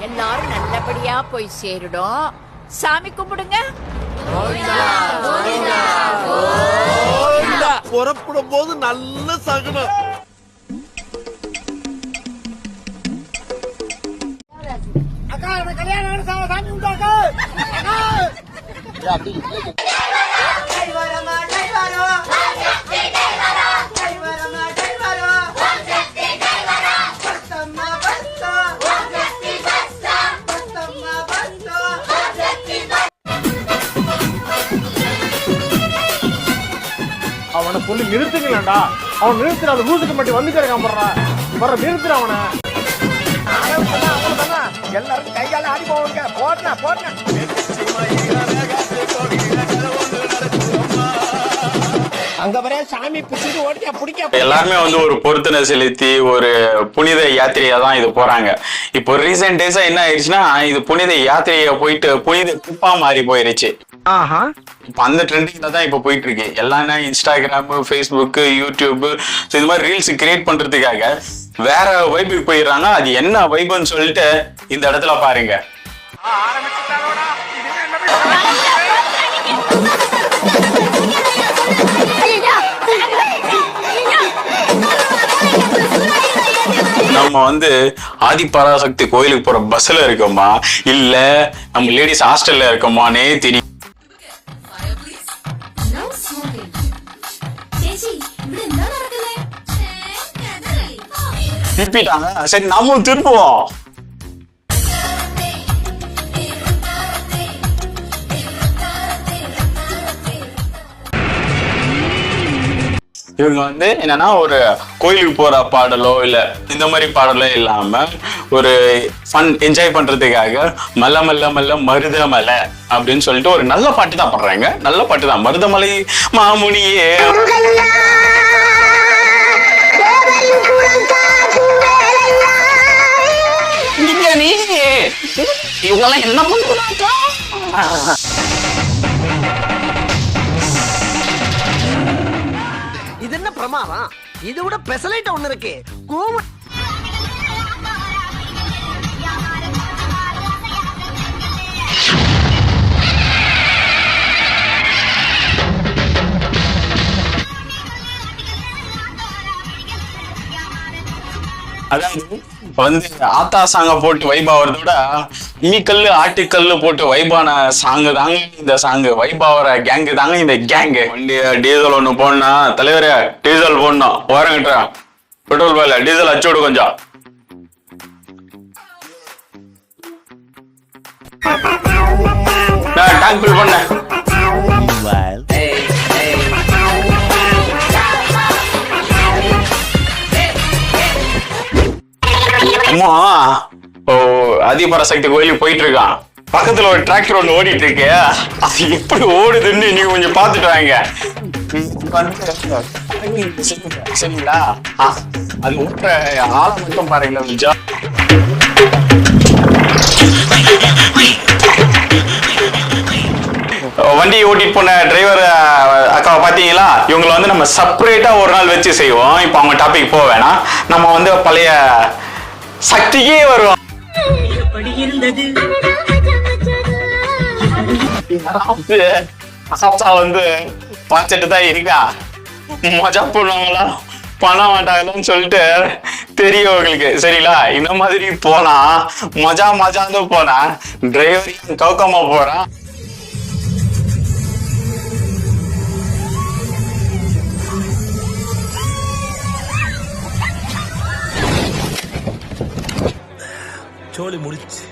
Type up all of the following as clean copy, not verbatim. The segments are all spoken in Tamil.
எல்லாரும் நல்லபடியா போய் சேருடும். சாமி கும்பிடுங்க. புறப்படும் போது நல்ல சகுனம். அக்கா கல்யாணம் சாமி கும்பிட்டாக்கா. அவனை சொல்லி நிறுத்துங்களா? அவன் நிறுத்துற அந்த லூசுக்கு மட்டும் வந்து கிடக்காம வர நிறுத்துற அவனை. எல்லாரும் கைகால ஆடி போவாங்க. போட்டா போட்டா அங்க வர சாமி பிடிச்சிட்டு ஓடிக்க பிடிக்க எல்லாருமே வந்து ஒரு பொருத்தனை செலுத்தி ஒரு புனித யாத்திரையா தான் இது போறாங்க. இப்போ ரீசெண்ட் டேஸா என்ன ஆயிடுச்சுன்னா, இது புனித யாத்திரையா போயிட்டு புனித குப்பா மாறி போயிருச்சு. இப்ப அந்த ட்ரெண்டிங்ல தான் இப்ப போயிட்டு இருக்கு. எல்லாம் இன்ஸ்டாகிராம், ஃபேஸ்புக், யூடியூப் இது மாதிரி ரீல்ஸ் கிரியேட் பண்றதுக்காக வேற வைபுக்கு போயிடுறாங்க. அது என்ன வைபுன்னு சொல்லிட்டு இந்த இடத்துல பாருங்க. நம்ம வந்து ஆதிபராசக்தி கோயிலுக்கு போற பஸ்ல இருக்கோமா இல்ல நம்ம லேடிஸ் ஹாஸ்டல்ல இருக்கோமானே தெரியும். திருப்பிட்டாங்க. சரி நாமும் திருப்புவோம். இவங்க வந்து என்னன்னா ஒரு கோயிலுக்கு போற பாடலோ இல்ல இந்த மாதிரி பாடலோ இல்லாம ஒரு ஃபன் என்ஜாய் பண்றதுக்காக மல்ல மல்ல மல்ல மருதமலை அப்படின்னு சொல்லிட்டு ஒரு நல்ல பாட்டு தான் பாடுறாங்க. நல்ல பாட்டு தான். மருதமலை மாமுனியே இவங்கெல்லாம் என்ன பண்றாங்க? இது என்ன பிரமாதம்? இது விட பெசலைட் ஒண்ணு இருக்கு. அதாவது வந்து ஆத்தா சாங்க போட்டு வைபாவறதோட மீக்கல்லு ஆட்டுக்கல்லு போட்டு வைபான சாங்கு தாங்க இந்த சாங்கு. வைபாவற கேங்கு தாங்க இந்த கேங்கு. வண்டி டீசல் ஒண்ணு போடனா தலைவரே, டீசல் போடணும். ஓரங்கிட்ட பெட்ரோல் போயில டீசல் அச்சு விடு கொஞ்சம். டேங்க் ஃபில் பண்ண. அம்மா ஆதிபராசக்தி கோயிலுக்கு போயிட்டு இருக்கான். பக்கத்துல ஒரு டிராக்டர் ஒண்ணு ஓடிட்டு இருக்கு. அது எப்படி ஓடுதுன்னு நீங்க கொஞ்சம் பாத்துட்டு வாங்க. சரிங்களா? அது ஓட்டுற ஆளை மட்டும் பாருங்களா. வண்டி ஓட்டிட்டு போன டிரைவர் அக்காவை பாத்தீங்களா? இவங்களை வந்து நம்ம செப்பரேட்டா ஒரு நாள் வச்சு செய்வோம். இப்ப அவங்க டாபிக் போக வேணாம். நம்ம வந்து பழைய சக்திக்கே வருவோம். வந்து பார்த்துட்டு தான் இருக்கா. மஜா பண்ணுவாங்களா பண்ண மாட்டாங்களான்னு சொல்லிட்டு தெரியும் உங்களுக்கு. சரிங்களா? இந்த மாதிரி போனா மஜா மஜான்னு போனா டிரைவர் கவுக்கமா போறான். சோலி முடிச்சு.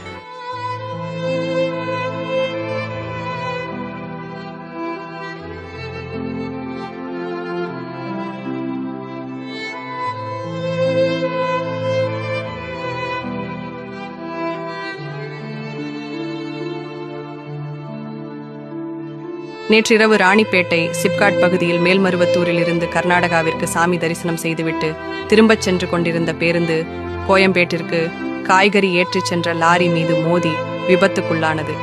நேற்றிரவு ராணிப்பேட்டை சிப்காட் பகுதியில் மேல்மருவத்தூரில் இருந்து கர்நாடகாவிற்கு சாமி தரிசனம் செய்துவிட்டு திரும்பச் சென்று கொண்டிருந்த பேருந்து கோயம்பேட்டிற்கு காய்கறி ஏற்றிச் சென்ற லாரி மீது மோதி விபத்துக்குள்ளானது.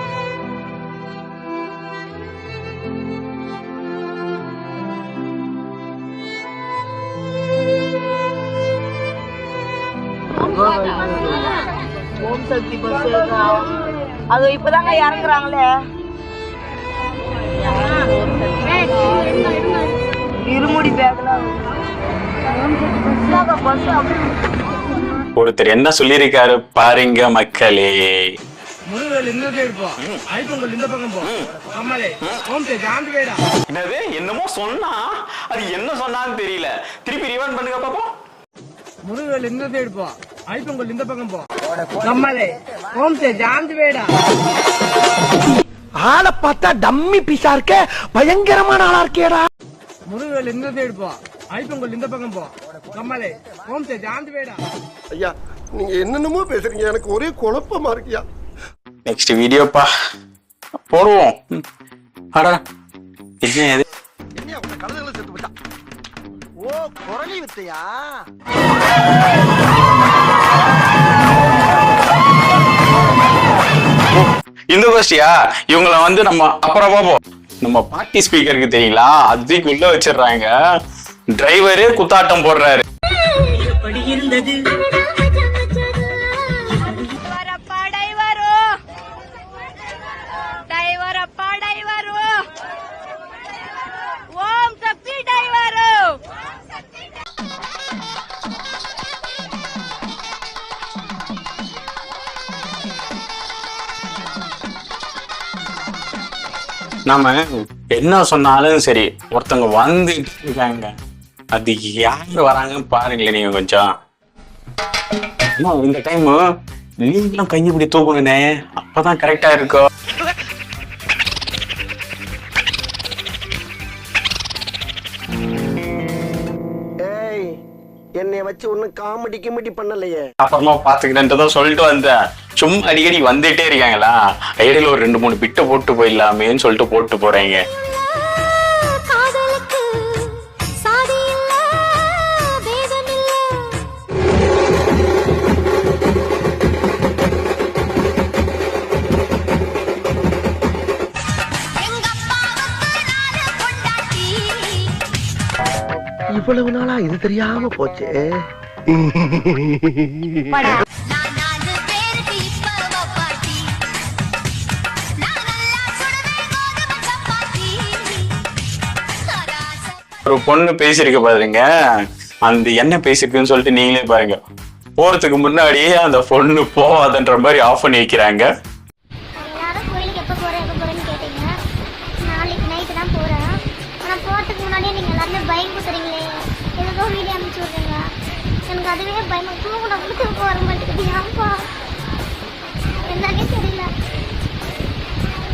ஓம் சக்தி பஸ் அது இப்பதாங்க இறங்குறாங்களே. இருமுடி பேக்ல ஒருத்தர் என்ன சொல்லியிருக்காரு பாருங்க மக்களே. முருகல் இந்த சைடு போ, ஐப்பொங்கல் இந்த பக்கம் போ. அம்மாளே ஓம் சக்தி ஆந்து வேடா. என்னது என்னமோ சொன்னா, அது என்ன சொன்னான்னு தெரியல. திருப்பி ரிவைண்ட் பண்ணுங்க பாப்போம். முருகல் இந்த சைடு போ, ஐப்பொங்கல் இந்த பக்கம் போ. அம்மாளே ஓம் சக்தி ஆந்து வேடா. ஆளை பார்த்தா டம்மி பீஸா இருக்க, பயங்கரமான ஆளா இருக்கேடா. முருகல் இந்த சைடு போ, ஐப்பொங்கல் இந்த பக்கம் போ. அம்மாளே ஓம் சக்தி ஆந்து வேடா. ஐயா நீங்க என்னென்னமோ பேசுறீங்க, எனக்கு ஒரே குழப்பமா இருக்கியா. நெக்ஸ்ட் வீடியோப்பா போடுவோம். அடா என்ன இது? என்ன உங்க கழுதைகளை செத்து போச்சா? ஓ குரலி வித்தையா? இந்த கோஷ்டியா இவங்கள வந்து நம்ம அப்புறம் பார்ப்போம். நம்ம பாட்டி ஸ்பீக்கருக்கு தெரியுங்களா, அதுக்குள்ள வச்சிடுறாங்க. டிரைவரு குத்தாட்டம் போடுறாரு. ஓம் சக்தி டைவரு. நாம என்ன சொன்னாலும் சரி, ஒருத்தவங்க வந்து இருக்காங்க, அது யாரு வராங்கன்னு பாருங்களேன் நீங்க கொஞ்சம். இந்த டைம் நீங்களும் கையை இப்படி தூக்கணுனே, அப்பதான் கரெக்டா இருக்கும். ஏய் என்னைய வச்சு ஒன்னும் காமெடி கிமெடி பண்ணலையே. அப்புறமா பாத்துக்கிட்டேன் சொல்லிட்டு வந்தேன். சும்மா அடிக்கடி வந்துட்டே இருக்காங்களா, ஐடியில ஒரு 2-3 பிட்ட போட்டு போயிடலாமேன்னு சொல்லிட்டு போட்டு போறீங்க. இவ்வளவு நாளா இது தெரியாம போச்சு. ஒரு பொண்ணு பேசிருக்க பாருங்க, அந்த என்ன பேசிருக்குன்னு சொல்லிட்டு நீங்களே பாருங்க. போறதுக்கு முன்னாடியே அந்த பொண்ணு போவாதன்ற மாதிரி ஆஃப் பண்ணி வைக்கிறாங்க. அதுவே பயமா தூக்கம் வர மாட்டேங்குது. ஏன்பா என்னன்னே தெரியல.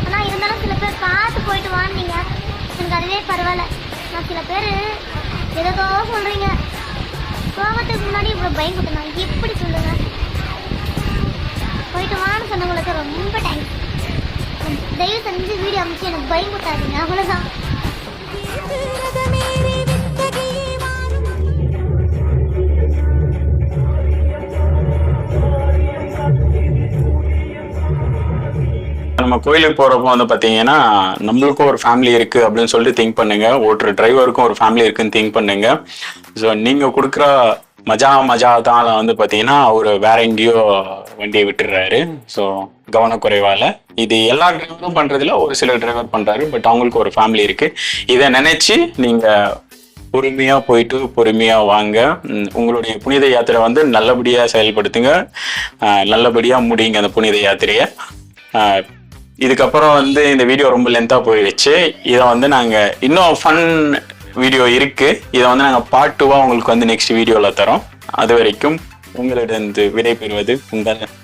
ஆனா இருந்தாலும் சில பேர் பார்த்து போயிட்டு வாங்க, எனக்கு அதுவே பரவாயில்ல. நான் சில பேர் ஏதோ சொல்றீங்க, போகிறதுக்கு முன்னாடி இவ்வளவு பயம் கொடுத்தாங்க, எப்படி சொல்லுங்க. போயிட்டு வான்னு சொன்னவங்களுக்கு ரொம்ப தேங்க்ஸ். தயவு செஞ்சு வீடியோ அமைச்சு எனக்கு பயம் கொடுத்தாதீங்க, அவ்வளவுதான். நம்ம கோயிலுக்கு போறப்போ வந்து பாத்தீங்கன்னா, நம்மளுக்கும் ஒரு ஃபேமிலி இருக்கு அப்படின்னு சொல்லிட்டு திங்க் பண்ணுங்க. ஓட்டுற டிரைவருக்கும் ஒரு ஃபேமிலி இருக்குன்னு திங்க் பண்ணுங்க. ஸோ நீங்க கொடுக்குற மஜா தான் வந்து பாத்தீங்கன்னா அவரு வேற எங்கேயோ வண்டியை விட்டுடுறாரு. ஸோ கவனக்குறைவால இது எல்லா டிரைவரும் பண்றதுல ஒரு சில டிரைவர் பண்றாரு. பட் அவங்களுக்கு ஒரு ஃபேமிலி இருக்கு. இதை நினைச்சு நீங்க பொறுமையா போயிட்டு பொறுமையா வாங்க. உங்களுடைய புனித யாத்திரை வந்து நல்லபடியா செயல்படுத்துங்க, நல்லபடியா முடியுங்க அந்த புனித யாத்திரையை. இதுக்கப்புறம் வந்து இந்த வீடியோ ரொம்ப லென்த்தா போயிடுச்சு. இதை வந்து நாங்க இன்னும் ஃபன் வீடியோ இருக்கு, இதை வந்து நாங்க பார்ட் 2 உங்களுக்கு வந்து நெக்ஸ்ட் வீடியோல தரோம். அது வரைக்கும் உங்களிடம் விடை பெறுவது உங்கள்